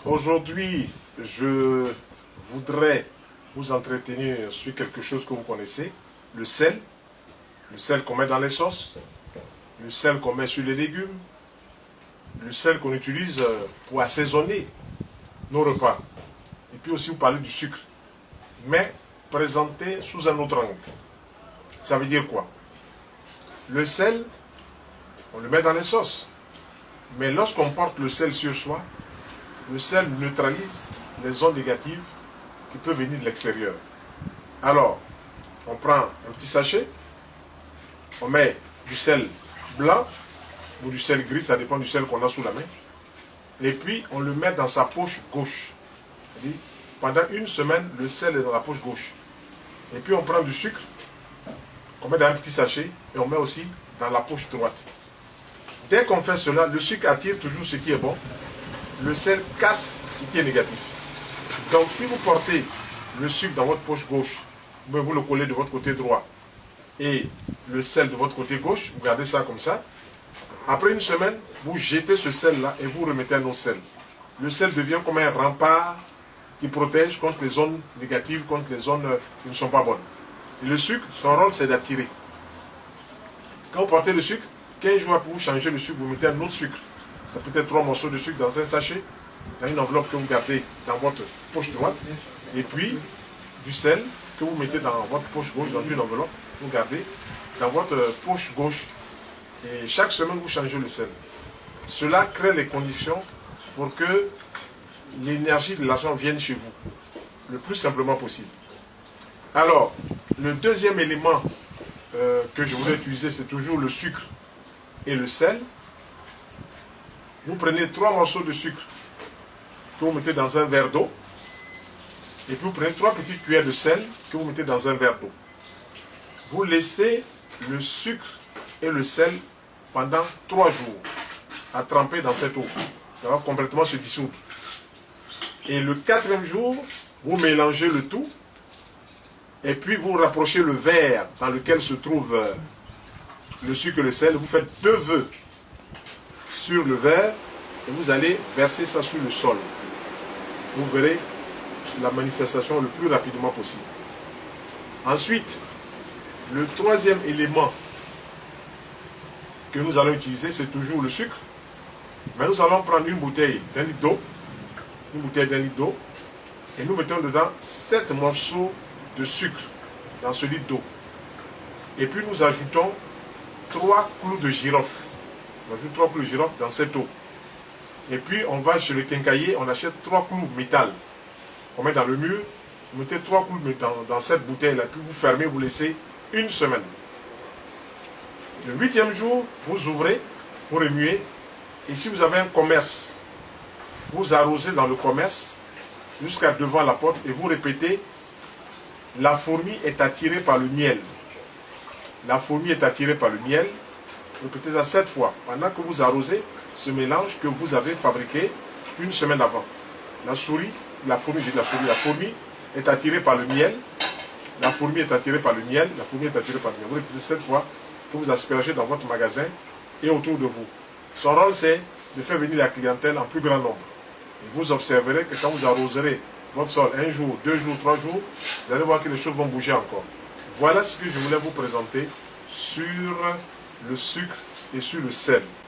Aujourd'hui, je voudrais vous entretenir sur quelque chose que vous connaissez, le sel qu'on met dans les sauces, le sel qu'on met sur les légumes, le sel qu'on utilise pour assaisonner nos repas. Et puis aussi vous parlez du sucre, mais présenté sous un autre angle. Ça veut dire quoi? Le sel, on le met dans les sauces, mais lorsqu'on porte le sel sur soi, le sel neutralise les ondes négatives qui peuvent venir de l'extérieur. Alors, on prend un petit sachet, on met du sel blanc ou du sel gris, ça dépend du sel qu'on a sous la main, et puis on le met dans sa poche gauche. Pendant une semaine, le sel est dans la poche gauche. Et puis on prend du sucre, on met dans un petit sachet, et on met aussi dans la poche droite. Dès qu'on fait cela, le sucre attire toujours ce qui est bon, le sel casse ce qui est négatif. Donc si vous portez le sucre dans votre poche gauche, vous le collez de votre côté droit, et le sel de votre côté gauche, vous gardez ça comme ça. Après une semaine, vous jetez ce sel-là et vous remettez un autre sel. Le sel devient comme un rempart qui protège contre les zones négatives, contre les zones qui ne sont pas bonnes. Et le sucre, son rôle, c'est d'attirer. Quand vous portez le sucre, 15 jours après vous changez le sucre, vous mettez un autre sucre. Ça peut être 3 morceaux de sucre dans un sachet, dans une enveloppe que vous gardez dans votre poche droite, et puis du sel que vous mettez dans votre poche gauche, dans une enveloppe, vous gardez dans votre poche gauche. Et chaque semaine, vous changez le sel. Cela crée les conditions pour que l'énergie de l'argent vienne chez vous, le plus simplement possible. Alors, le deuxième élément que je voudrais utiliser, c'est toujours le sucre et le sel. Vous prenez 3 morceaux de sucre que vous mettez dans un verre d'eau, et puis vous prenez 3 petites cuillères de sel que vous mettez dans un verre d'eau. Vous laissez le sucre et le sel pendant 3 jours à tremper dans cette eau. Ça va complètement se dissoudre. Et le 4e jour, vous mélangez le tout, et puis vous rapprochez le verre dans lequel se trouve le sucre et le sel. Vous faites 2 vœux sur le verre et vous allez verser ça sur le sol. Vous verrez la manifestation le plus rapidement possible. Ensuite, le 3e élément que nous allons utiliser, c'est toujours le sucre. Mais nous allons prendre une bouteille d'1 litre d'eau, et nous mettons dedans 7 morceaux de sucre dans ce litre d'eau. Et puis nous ajoutons 3 clous de girofle. On ajoute 3 clous de girofle dans cette eau. Et puis on va chez le quincaillier, on achète 3 clous métal. On met dans le mur, vous mettez 3 clous dans cette bouteille-là, puis vous fermez, vous laissez une semaine. Le 8e jour, vous ouvrez, vous remuez, et si vous avez un commerce, vous arrosez dans le commerce jusqu'à devant la porte et vous répétez: la fourmi est attirée par le miel. La fourmi est attirée par le miel. Répétez ça 7 fois pendant que vous arrosez ce mélange que vous avez fabriqué une semaine avant. La fourmi est attirée par le miel. La fourmi est attirée par le miel. La fourmi est attirée par le miel. Vous répétez 7 fois que vous aspergez dans votre magasin et autour de vous. Son rôle, c'est de faire venir la clientèle en plus grand nombre. Et vous observerez que quand vous arroserez votre sol 1 jour, 2 jours, 3 jours, vous allez voir que les choses vont bouger encore. Voilà ce que je voulais vous présenter sur le sucre et sur le sel.